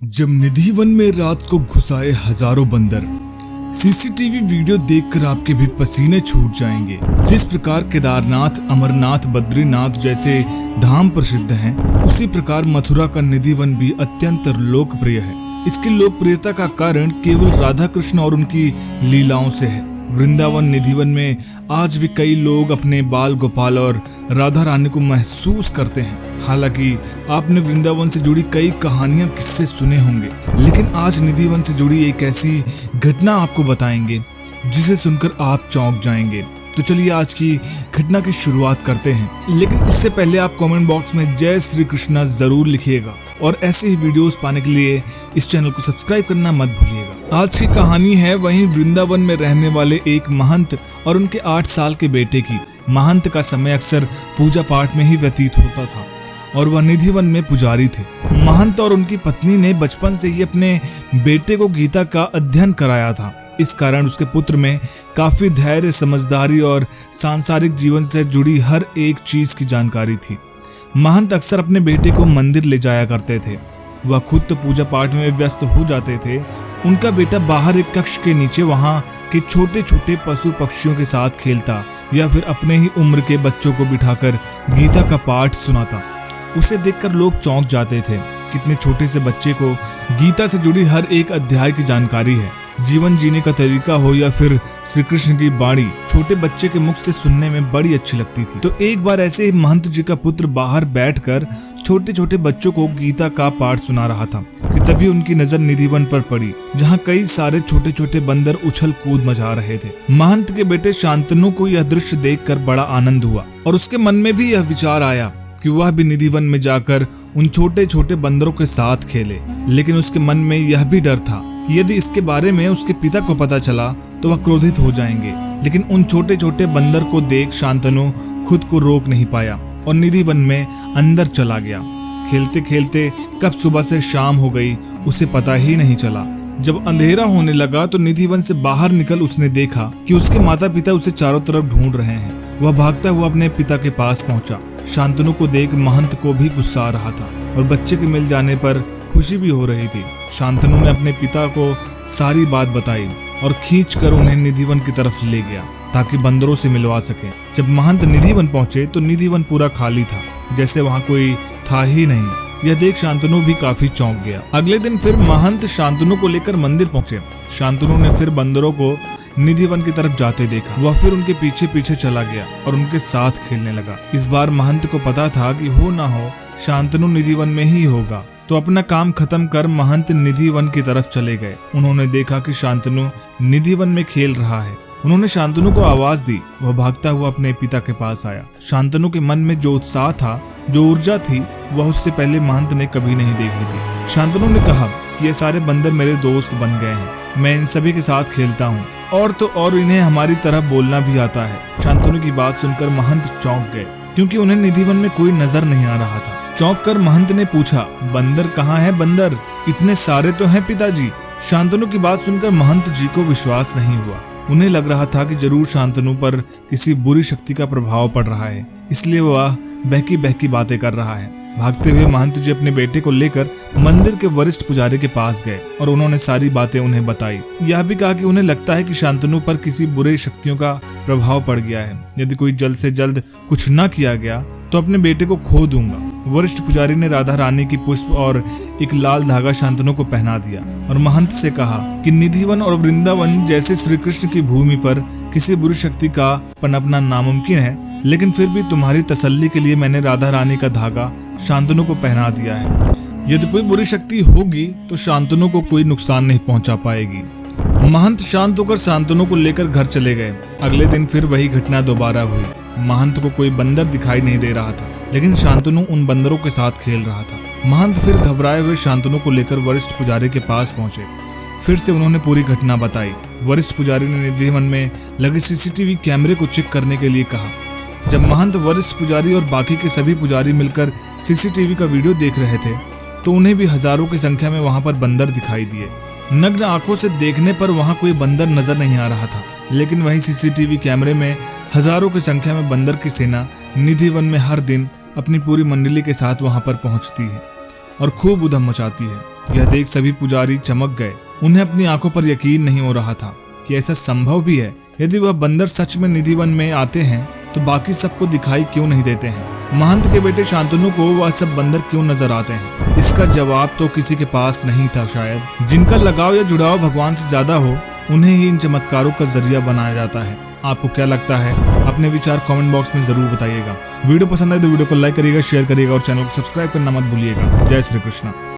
जब निधि वन में रात को घुसाए हजारों बंदर, सीसीटीवी वीडियो देखकर आपके भी पसीने छूट जाएंगे। जिस प्रकार केदारनाथ, अमरनाथ, बद्रीनाथ जैसे धाम प्रसिद्ध हैं, उसी प्रकार मथुरा का निधि वन भी अत्यंत लोकप्रिय है। इसकी लोकप्रियता का कारण केवल राधा कृष्ण और उनकी लीलाओं से है। वृंदावन निधि वन में आज भी कई लोग अपने बाल गोपाल और राधा रानी को महसूस करते हैं। हालांकि आपने वृंदावन से जुड़ी कई कहानियां, किस्से सुने होंगे, लेकिन आज निधि वन से जुड़ी एक ऐसी घटना आपको बताएंगे जिसे सुनकर आप चौंक जाएंगे। तो चलिए आज की घटना की शुरुआत करते हैं, लेकिन उससे पहले आप कमेंट बॉक्स में जय श्री कृष्णा जरूर लिखिएगा और ऐसे ही वीडियोस पाने के लिए इस चैनल को सब्सक्राइब करना मत भूलिएगा। आज की कहानी है वहीं वृंदावन में रहने वाले एक महंत और उनके 8 साल के बेटे की। महंत का समय अक्सर पूजा पाठ में ही व्यतीत होता था और वह निधि वन में पुजारी थे। महंत और उनकी पत्नी ने बचपन से ही अपने बेटे को गीता का अध्ययन कराया था। इस कारण उसके पुत्र में काफी धैर्य, समझदारी और सांसारिक जीवन से जुड़ी हर एक चीज की जानकारी थी। महंत अक्सर अपने बेटे को मंदिर ले जाया करते थे। वह खुद तो पूजा पाठ में व्यस्त हो जाते थे। उनका बेटा बाहर एक कक्ष के नीचे वहां के छोटे छोटे पशु पक्षियों के साथ खेलता या फिर अपने ही उम्र के बच्चों को बिठाकर गीता का पाठ सुनाता। उसे देखकर लोग चौंक जाते थे। कितने छोटे से बच्चे को गीता से जुड़ी हर एक अध्याय की जानकारी है। जीवन जीने का तरीका हो या फिर श्री कृष्ण की बाणी, छोटे बच्चे के मुख से सुनने में बड़ी अच्छी लगती थी। तो एक बार ऐसे ही महंत जी का पुत्र बाहर बैठकर छोटे छोटे बच्चों को गीता का पाठ सुना रहा था कि तभी उनकी नजर निधि वन पर पड़ी, जहाँ कई सारे छोटे छोटे बंदर उछल कूद मचा रहे थे। महंत के बेटे शांतनु को यह दृश्य देखकर बड़ा आनंद हुआ और उसके मन में भी यह विचार आया कि वह भी निधि वन में जाकर उन छोटे छोटे बंदरों के साथ खेले। लेकिन उसके मन में यह भी डर था कि यदि इसके बारे में उसके पिता को पता चला तो वह क्रोधित हो जाएंगे। लेकिन उन छोटे छोटे बंदर को देख शांतनु खुद को रोक नहीं पाया और निधि वन में अंदर चला गया। खेलते खेलते कब सुबह से शाम हो गई उसे पता ही नहीं चला। जब अंधेरा होने लगा तो निधि वन से बाहर निकल उसने देखा कि उसके माता पिता उसे चारों तरफ ढूंढ रहे हैं। वह भागता हुआ अपने पिता के पास पहुंचा। शांतनु को देख महंत को भी गुस्सा आ रहा था और बच्चे के मिल जाने पर खुशी भी हो रही थी। शांतनु ने अपने पिता को सारी बात बताई और खींचकर उन्हें निधि वन की तरफ ले गया ताकि बंदरों से मिलवा सके। जब महंत निधि वन पहुंचे तो निधि वन पूरा खाली था, जैसे वहां कोई था ही नहीं। यह देख शांतनु भी काफी चौंक गया। अगले दिन फिर महंत शांतनु को लेकर मंदिर पहुंचे। शांतनु ने फिर बंदरों को निधि वन की तरफ जाते देखा। वह फिर उनके पीछे पीछे चला गया और उनके साथ खेलने लगा। इस बार महंत को पता था कि हो ना हो शांतनु निधि वन में ही होगा, तो अपना काम खत्म कर महंत निधि वन की तरफ चले गए। उन्होंने देखा कि शांतनु निधि वन में खेल रहा है। उन्होंने शांतनु को आवाज दी। वह भागता हुआ अपने पिता के पास आया। शांतनु के मन में जो उत्साह था, जो ऊर्जा थी, वह उससे पहले महंत ने कभी नहीं देखी थी। शांतनु ने कहा कि ये सारे बंदर मेरे दोस्त बन गए हैं। मैं इन सभी के साथ खेलता हूँ और तो और इन्हें हमारी तरह बोलना भी आता है। शांतनु की बात सुनकर महंत चौंक गए, क्योंकि उन्हें निधि वन में कोई नजर नहीं आ रहा था। चौंक कर महंत ने पूछा, बंदर कहाँ है? बंदर इतने सारे तो हैं पिताजी। शांतनु की बात सुनकर महंत जी को विश्वास नहीं हुआ। उन्हें लग रहा था कि जरूर शांतनु पर किसी बुरी शक्ति का प्रभाव पड़ रहा है, इसलिए वह बहकी बहकी बातें कर रहा है। भागते हुए महंत जी अपने बेटे को लेकर मंदिर के वरिष्ठ पुजारी के पास गए और उन्होंने सारी बातें उन्हें बताई। यह भी कहा कि उन्हें लगता है कि शांतनु पर किसी बुरे शक्तियों का प्रभाव पड़ गया है। यदि कोई जल्द से जल्द कुछ न किया गया तो अपने बेटे को खो दूंगा। वरिष्ठ पुजारी ने राधा रानी की पुष्प और एक लाल धागा शांतनु को पहना दिया और महंत से कहा कि निधि वन और वृंदावन जैसे श्री कृष्ण की भूमि पर किसी बुरी शक्ति का पनपना नामुमकिन है, लेकिन फिर भी तुम्हारी तसल्ली के लिए मैंने राधा रानी का धागा शांतनु को पहना दिया है। यदि कोई बुरी शक्ति होगी तो शांतनु को कोई नुकसान नहीं पहुंचा पाएगी। महंत शांत होकर शांतनु को लेकर घर चले गए। अगले दिन फिर वही घटना दोबारा हुई। महंत को कोई बंदर दिखाई नहीं दे रहा था, लेकिन शांतनु उन बंदरों के साथ खेल रहा था। महंत फिर घबराए हुए शांतनु को लेकर वरिष्ठ पुजारी के पास पहुंचे। फिर से उन्होंने पूरी घटना बताई। वरिष्ठ पुजारी ने निधि वन में लगे सीसीटीवी कैमरे को चेक करने के लिए कहा। जब महंत, वरिष्ठ पुजारी और बाकी के सभी पुजारी मिलकर सीसीटीवी का वीडियो देख रहे थे तो उन्हें भी हजारों की संख्या में वहां पर बंदर दिखाई दिए। नग्न आंखों से देखने पर वहां कोई बंदर नजर नहीं आ रहा था, लेकिन वहीं सीसीटीवी कैमरे में हजारों की संख्या में बंदर की सेना निधि वन में हर दिन अपनी पूरी मंडली के साथ वहां पर पहुंचती है और खूब उधम मचाती है। यह देख सभी पुजारी चमक गए। उन्हें अपनी आंखों पर यकीन नहीं हो रहा था कि ऐसा संभव भी है। यदि वह बंदर सच में निधि वन में आते हैं तो बाकी सबको दिखाई क्यों नहीं देते हैं? महंत के बेटे शांतनु को वह सब बंदर क्यों नजर आते हैं? इसका जवाब तो किसी के पास नहीं था। शायद जिनका लगाव या जुड़ाव भगवान से ज्यादा हो उन्हें ही इन चमत्कारों का जरिया बनाया जाता है। आपको क्या लगता है? अपने विचार कमेंट बॉक्स में जरूर बताइएगा। वीडियो पसंद आए तो वीडियो को लाइक करिएगा, शेयर करिएगा और चैनल को सब्सक्राइब करना मत भूलिएगा। जय श्री कृष्ण।